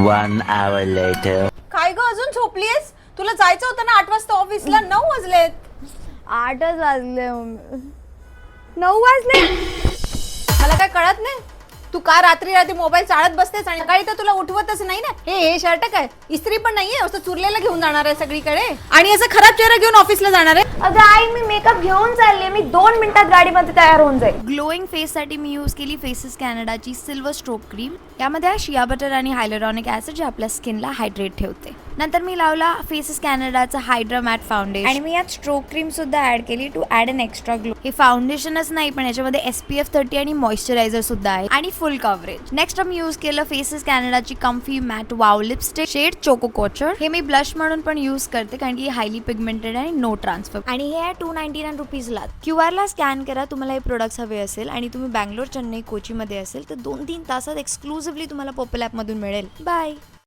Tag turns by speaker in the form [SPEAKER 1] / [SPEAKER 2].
[SPEAKER 1] 1 hour later.
[SPEAKER 2] काय ग अजून झोपलीयस? तुला जायचं होतं ना 8 वाजता ऑफिसला. 9 वाजलेत.
[SPEAKER 3] 8च वाजले मम्मी. 9 वाजले.
[SPEAKER 2] मला काय कळत नाही. तू का रात्री रात्री मोबाईल चाळत बसतेस आणि सकाळी तर तुला उठवतच नाही ना. हे शर्ट काय इस्त्री पण नाहीये, असं चुरलेला घेऊन जाणार आहे सगळीकडे आणि असं खराब चेहरा घेऊन ऑफिसला जाणार आहे.
[SPEAKER 3] अगं आई मी मेकअप घेऊन चालले. मी 2 मिनिटात गाडीमध्ये तयार होऊन जाईल.
[SPEAKER 4] ग्लोईंग फेससाठी मी यूज केली फेसेस कॅनडाची सिल्वर स्ट्रोक क्रीम. यामध्ये आहे शिया बटर आणि हायलुरॉनिक ऍसिड जे आपल्या स्किनला हायड्रेट ठेवते. नंतर मी लावला फेसेस कॅनडाचा हायड्रा मॅट फाउंडेशन आणि मी यात स्ट्रोक क्रीम सुद्धा ऍड केली to add an extra glow. हे फाउंडेशनच नाही पण याच्यामध्ये SPF 30 आणि मॉइश्चरायझर सुद्धा आहे आणि फुल कव्हरेज. नेक्स्ट मी यूज केलं फेसेस कॅनडाची Comfy Matte Wow lipstick shade Choco Couture. हे मी ब्लश म्हणून पण यूज करते कारण की हायली पिगमेंटेड आणि नो ट्रान्सफर आणि हे आहे 299 रुपीजला. QR ला स्कॅन करा तुम्हाला हे प्रोडक्ट्स हवे असेल आणि तुम्ही बँगलोर चेन्नई कोची मध्ये असेल तर 2-3 तासात एक्सक्लुझिव्हली तुम्हाला पॉपल ॲप मधून मिळेल. बाय.